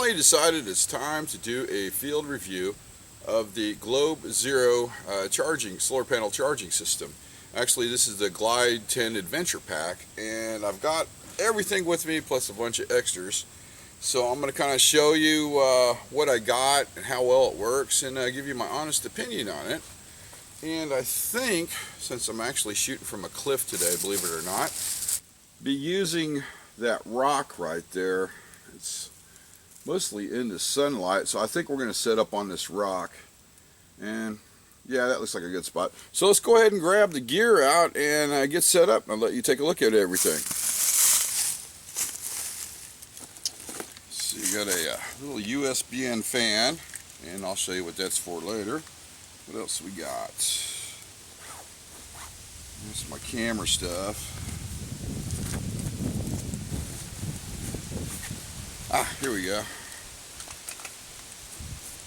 finally decided it's time to do a field review of the Globe Zero solar panel charging system. Actually, this is the Glide 10 Adventure Pack, and I've got everything with me plus a bunch of extras. So I'm going to kind of show you what I got and how well it works, and give you my honest opinion on it. And I think, since I'm actually shooting from a cliff today, believe it or not, be using that rock right there. It's mostly in the sunlight, so I think we're going to set up on this rock. And yeah, that looks like a good spot. So let's go ahead and grab the gear out and get set up, and I'll let you take a look at everything. So you got a little USB fan, and I'll show you what that's for later. What else we got? This is my camera stuff. Here we go.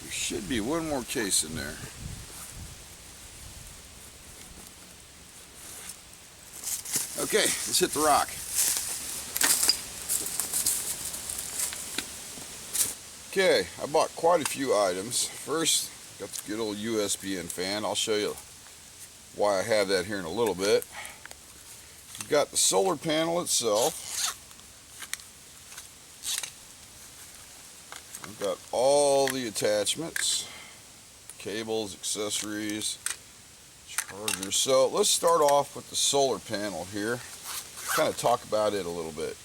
There should be one more case in there. Okay, let's hit the rock. Okay, I bought quite a few items. First, got the good old USB fan. I'll show you why I have that here in a little bit. You've got the solar panel itself. I've got all the attachments, cables, accessories, chargers. So let's start off with the solar panel here. Kind of talk about it a little bit.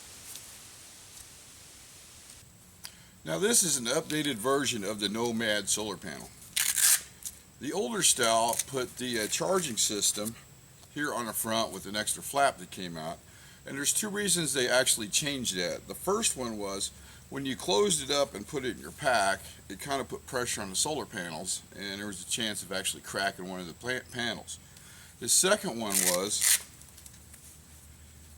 Now this is an updated version of the Nomad solar panel. The older style put the charging system here on the front with an extra flap that came out. And there's two reasons they actually changed that. The first one was when you closed it up and put it in your pack, it kind of put pressure on the solar panels, and there was a chance of actually cracking one of the panels. The second one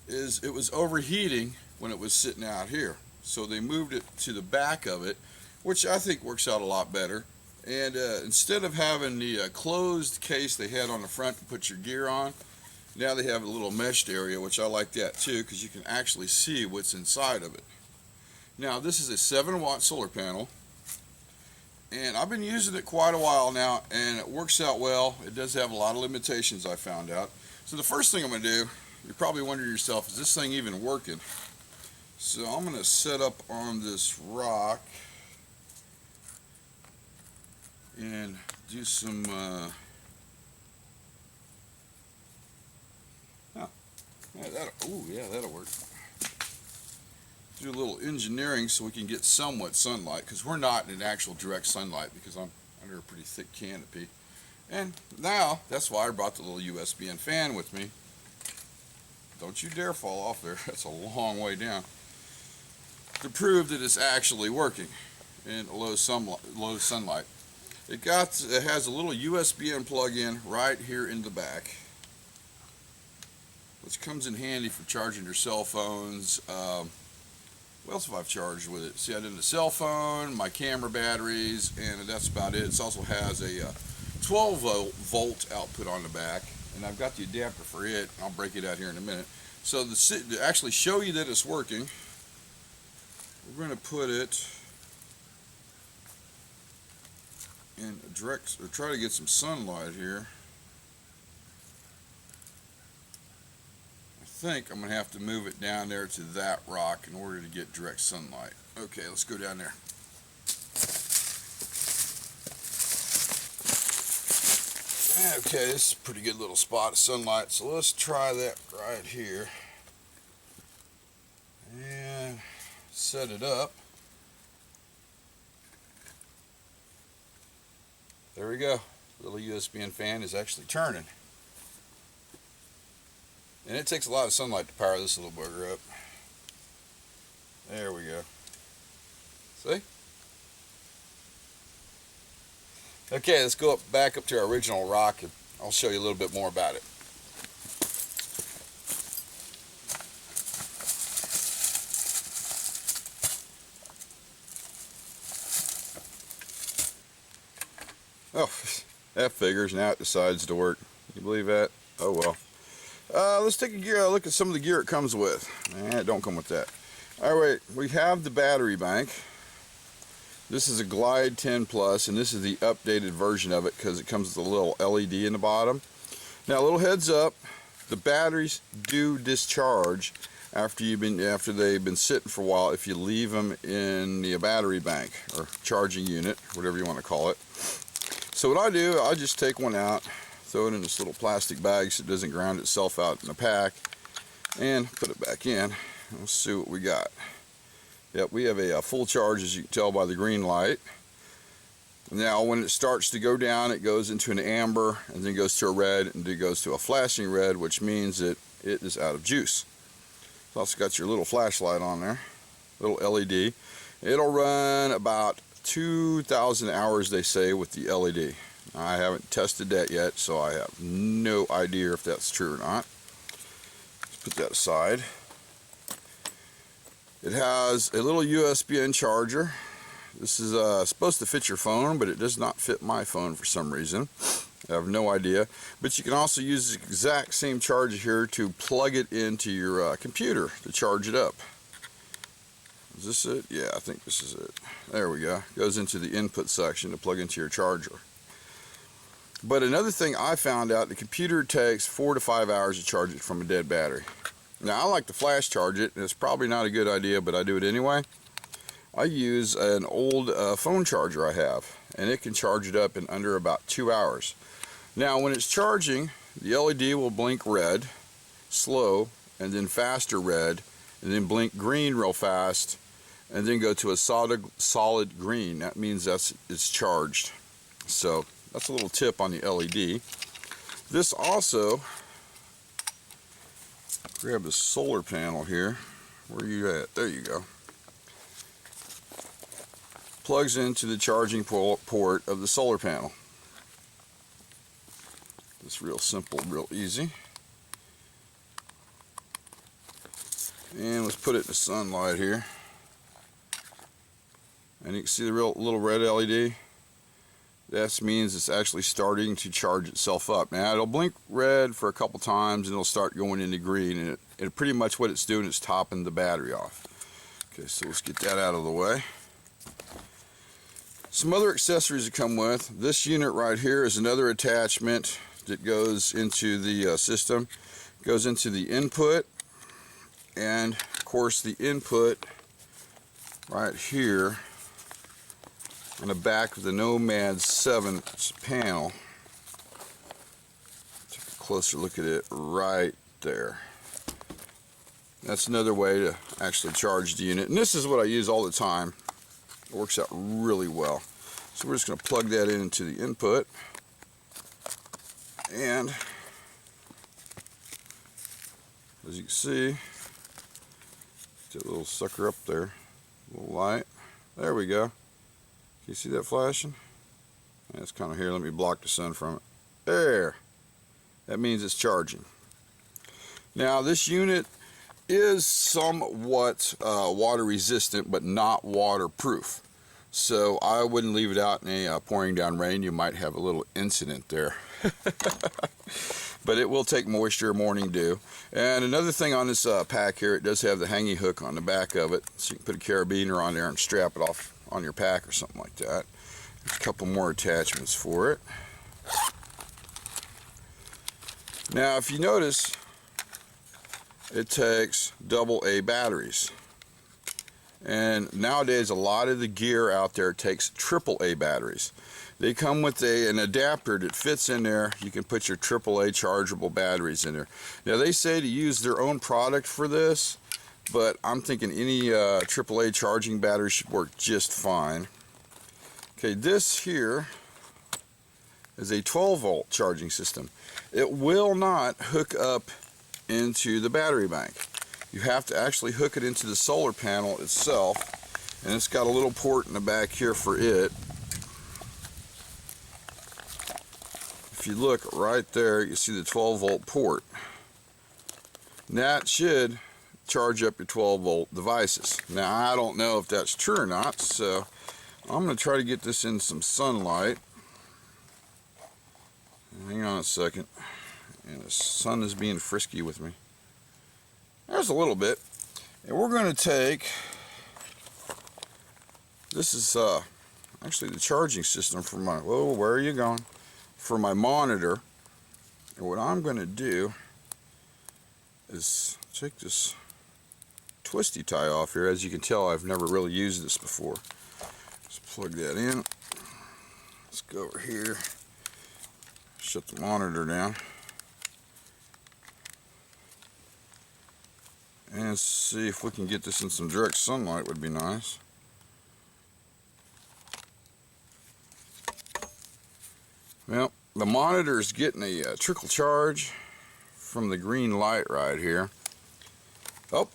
is it was overheating when it was sitting out here. So they moved it to the back of it, which I think works out a lot better. And instead of having the closed case they had on the front to put your gear on, now they have a little meshed area, which I like that too, because you can actually see what's inside of it. Now this is a 7-watt solar panel, and I've been using it quite a while now, and it works out well. It does have a lot of limitations, I found out. So the first thing I'm going to do, you're probably wondering to yourself, is this thing even working? So I'm going to set up on this rock and do some that'll work. Do a little engineering so we can get somewhat sunlight, because we're not in actual direct sunlight because I'm under a pretty thick canopy. And now that's why I brought the little USB fan with me. Don't you dare fall off there. That's a long way down. To prove that it's actually working in low sunlight. It has a little USB plug-in right here in the back, which comes in handy for charging your cell phones. What else have I charged with it? See, I did the cell phone, my camera batteries, and that's about it. It also has a 12-volt output on the back, and I've got the adapter for it. I'll break it out here in a minute. So to actually show you that it's working, we're going to put it in direct, or try to get some sunlight here. I think I'm going to have to move it down there to that rock in order to get direct sunlight. Okay, let's go down there. Okay, this is a pretty good little spot of sunlight, so let's try that right here. And set it up. There we go. The little USB fan is actually turning. And it takes a lot of sunlight to power this little bugger up. There we go. See? Okay, let's go back up to our original rock, and I'll show you a little bit more about it. Oh, that figures. Now it decides to work. Can you believe that? Oh well. Let's take a look at some of the gear it comes with. It don't come with that. Alright, we have the battery bank. This is a Glide 10 Plus, and this is the updated version of it because it comes with a little LED in the bottom. Now, a little heads up, the batteries do discharge after they've been sitting for a while if you leave them in the battery bank or charging unit, whatever you want to call it. So what I do, I just take one out, throw it in this little plastic bag so it doesn't ground itself out in the pack, and put it back in. Let's see what we got. Yep, we have a full charge, as you can tell by the green light. Now when it starts to go down, it goes into an amber, and then goes to a red, and then goes to a flashing red, which means that it is out of juice. It's also got your little flashlight on there, little LED. It'll run about 2,000 hours, they say, with the LED. I haven't tested that yet, so I have no idea if that's true or not. Let's put that aside. It has a little USB-N charger. This is supposed to fit your phone, but it does not fit my phone for some reason. I have no idea. But you can also use the exact same charger here to plug it into your computer to charge it up. Is this it? Yeah, I think this is it. There we go. Goes into the input section to plug into your charger. But another thing I found out, the computer takes 4 to 5 hours to charge it from a dead battery. Now, I like to flash charge it, and it's probably not a good idea, but I do it anyway. I use an old phone charger I have, and it can charge it up in under about 2 hours. Now, when it's charging, the LED will blink red, slow, and then faster red, and then blink green real fast, and then go to a solid green. That means it's charged. So that's a little tip on the LED. This also, grab the solar panel here. Where are you at? There you go. Plugs into the charging port of the solar panel. It's real simple, real easy. And let's put it in the sunlight here. And you can see the little red LED. That means it's actually starting to charge itself up. Now it'll blink red for a couple times and it'll start going into green, and it pretty much what it's doing is topping the battery off. Okay, so let's get that out of the way. Some other accessories that come with. This unit right here is another attachment that goes into the system. It goes into the input, and of course the input right here on the back of the Nomad 7 panel. Take a closer look at it right there. That's another way to actually charge the unit, and this is what I use all the time. It works out really well. So we're just going to plug that into the input, and as you can see, that little sucker up there, little light. There we go. Can you see that flashing? Yeah, it's kind of here. Let me block the sun from it. There. That means it's charging. Now this unit is somewhat water resistant, but not waterproof. So I wouldn't leave it out in a pouring down rain. You might have a little incident there. But it will take moisture, morning dew. And another thing on this pack here, it does have the hanging hook on the back of it. So you can put a carabiner on there and strap it off on your pack or something like that. There's a couple more attachments for it. Now if you notice, it takes AA batteries. And nowadays a lot of the gear out there takes AAA batteries. They come with an adapter that fits in there. You can put your AAA chargeable batteries in there. Now they say to use their own product for this, but I'm thinking any AAA charging battery should work just fine. Okay, this here is a 12-volt charging system. It will not hook up into the battery bank. You have to actually hook it into the solar panel itself, and it's got a little port in the back here for it. If you look right there, you see the 12-volt port. And that should charge up your 12-volt devices. Now I don't know if that's true or not, so I'm going to try to get this in some sunlight. Hang on a second. And the sun is being frisky with me. There's a little bit. And we're going to take, this is actually the charging system for my, whoa, where are you going? For my monitor. And what I'm going to do is take this twisty tie off here. As you can tell, I've never really used this before. Just plug that in. Let's go over here, shut the monitor down, and see if we can get this in some direct sunlight. Would be nice. Well, the monitor is getting a trickle charge from the green light right here. Oh,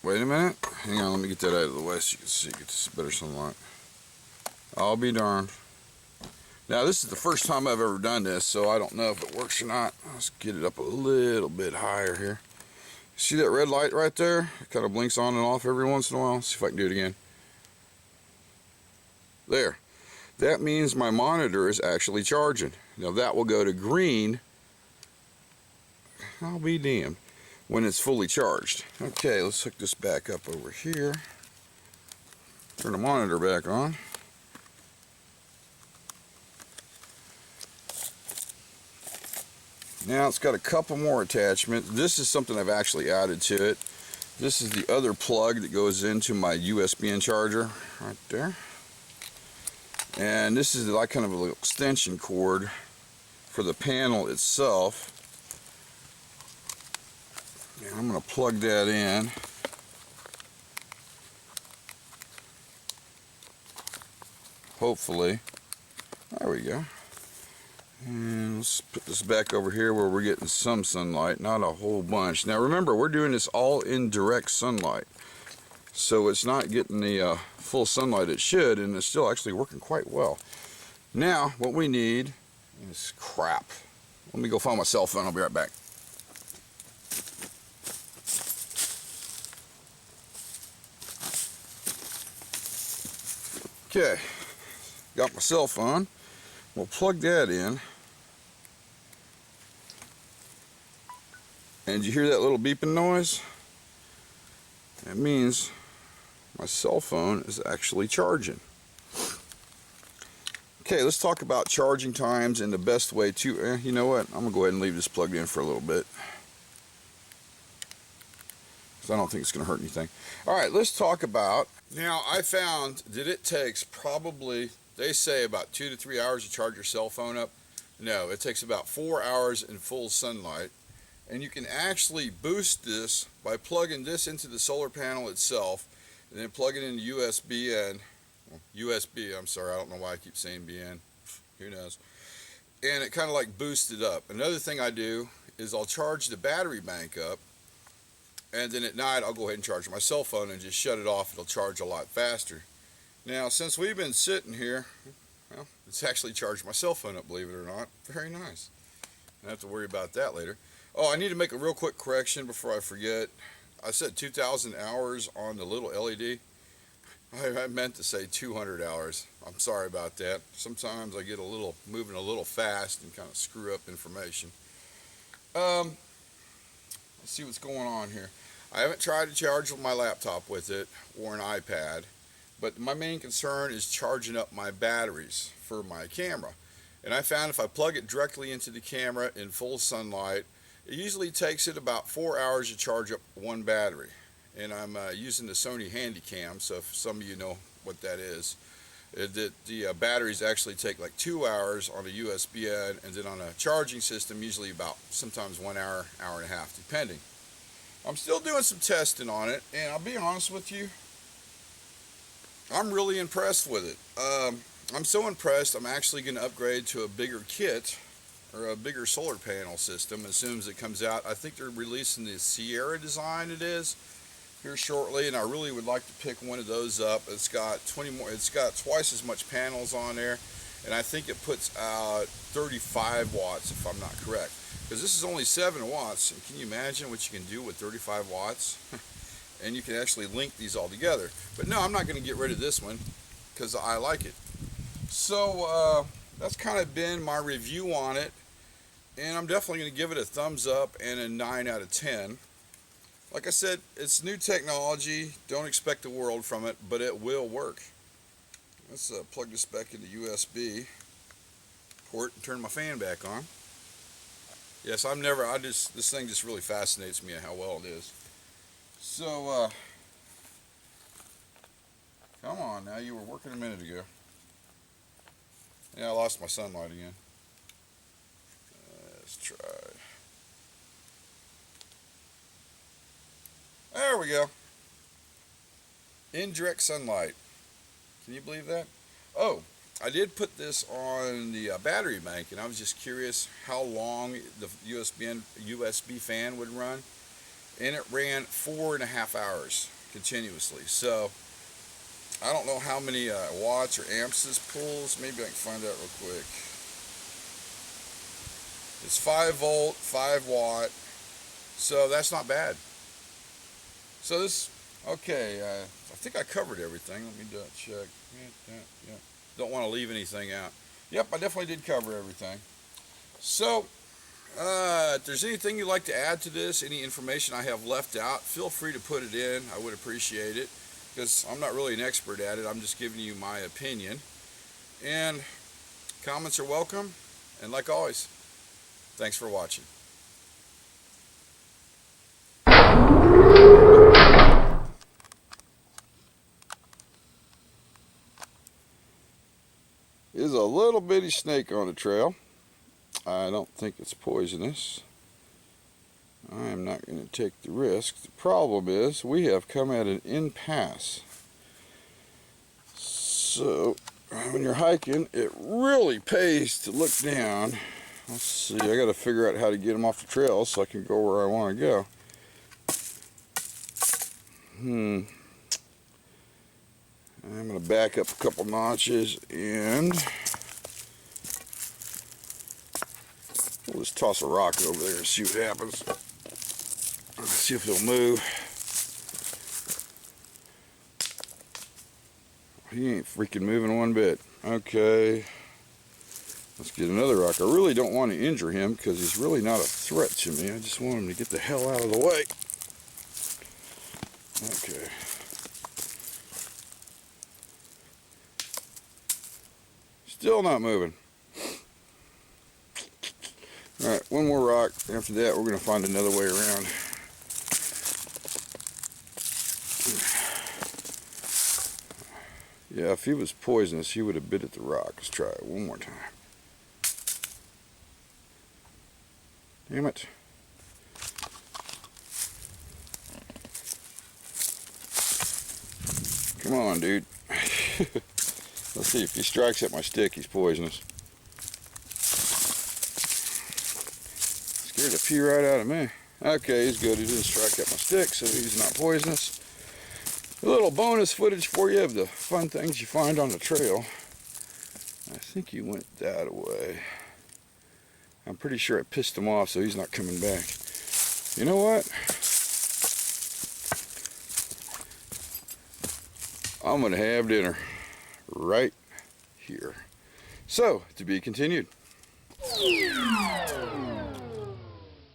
wait a minute. Hang on, let me get that out of the way so you can see, get this better sunlight. I'll be darned. Now, this is the first time I've ever done this, so I don't know if it works or not. Let's get it up a little bit higher here. See that red light right there? It kind of blinks on and off every once in a while. Let's see if I can do it again. There. That means my monitor is actually charging. Now, that will go to green. I'll be damned when it's fully charged. Okay, let's hook this back up over here. Turn the monitor back on. Now it's got a couple more attachments. This is something I've actually added to it. This is the other plug that goes into my USB charger right there. And this is like kind of a little extension cord for the panel itself. And I'm going to plug that in. Hopefully. There we go. And let's put this back over here where we're getting some sunlight, not a whole bunch. Now remember, we're doing this all in direct sunlight, so it's not getting the full sunlight it should, and it's still actually working quite well. Now what we need is crap. Let me go find my cell phone. I'll be right back. Okay, got my cell phone. We'll plug that in. And you hear that little beeping noise? That means my cell phone is actually charging. Okay, let's talk about charging times and the best way to, you know what, I'm going to go ahead and leave this plugged in for a little bit, because I don't think it's going to hurt anything. Alright, let's talk about, now I found that it takes probably, they say about 2 to 3 hours to charge your cell phone up. No, it takes about 4 hours in full sunlight. And you can actually boost this by plugging this into the solar panel itself and then plug it into USB, I'm sorry, I don't know why I keep saying BN, who knows. And it kind of like boosts it up. Another thing I do is I'll charge the battery bank up, and then at night I'll go ahead and charge my cell phone and just shut it off. It'll charge a lot faster. Now, since we've been sitting here, well, it's actually charged my cell phone up, believe it or not. Very nice. I don't have to worry about that later. Oh, I need to make a real quick correction before I forget. I said 2,000 hours on the little LED. I meant to say 200 hours. I'm sorry about that. Sometimes I get moving a little fast and kind of screw up information. Let's see what's going on here. I haven't tried to charge my laptop with it or an iPad, but my main concern is charging up my batteries for my camera. And I found if I plug it directly into the camera in full sunlight, it usually takes it about 4 hours to charge up one battery. And I'm using the Sony Handycam, so if some of you know what that is, the batteries actually take like 2 hours on a USB end, and then on a charging system usually about sometimes 1 hour, hour and a half, depending. I'm still doing some testing on it, and I'll be honest with you, I'm really impressed with it. I'm so impressed, I'm actually going to upgrade to a bigger kit, or a bigger solar panel system as soon as it comes out. I think they're releasing the Sierra design, it is, here shortly, and I really would like to pick one of those up. It's got it's got twice as much panels on there, and I think it puts out 35 watts if I'm not correct, because this is only 7 watts, and can you imagine what you can do with 35 watts? And you can actually link these all together. But no, I'm not going to get rid of this one because I like it. So that's kind of been my review on it, and I'm definitely going to give it a thumbs up and a 9 out of 10. Like I said, it's new technology. Don't expect the world from it, but it will work. Let's plug this back into USB port and turn my fan back on. Yes, this thing just really fascinates me how well it is. So, come on now, you were working a minute ago. Yeah, I lost my sunlight again. Let's try. There we go. Indirect sunlight. Can you believe that? Oh, I did put this on the battery bank, and I was just curious how long the USB fan would run, and it ran 4.5 hours continuously. So I don't know how many watts or amps this pulls. Maybe I can find out real quick. It's 5 volt, 5 watt, so that's not bad. So this, okay, I think I covered everything. Let me check. Yeah. Don't want to leave anything out. Yep, I definitely did cover everything. So, if there's anything you'd like to add to this, any information I have left out, feel free to put it in. I would appreciate it, because I'm not really an expert at it. I'm just giving you my opinion. And comments are welcome. And like always, thanks for watching. Is a little bitty snake on the trail. I don't think it's poisonous. I am not going to take the risk. The problem is we have come at an impasse. So when you're hiking, it really pays to look down. Let's see, I got to figure out how to get them off the trail so I can go where I want to go. I'm going to back up a couple notches and we'll just toss a rock over there and see what happens. Let's see if he'll move. He ain't freaking moving one bit. Okay, let's get another rock. I really don't want to injure him because he's really not a threat to me. I just want him to get the hell out of the way. Okay. Still not moving. Alright, one more rock. After that, we're going to find another way around. Yeah, if he was poisonous, he would have bit at the rock. Let's try it one more time. Damn it. Come on, dude. Let's see, if he strikes at my stick, he's poisonous. Scared the pee right out of me. Okay, he's good. He didn't strike at my stick, so he's not poisonous. A little bonus footage for you of the fun things you find on the trail. I think he went that way. I'm pretty sure I pissed him off, so he's not coming back. You know what? I'm going to have dinner right here. So, to be continued.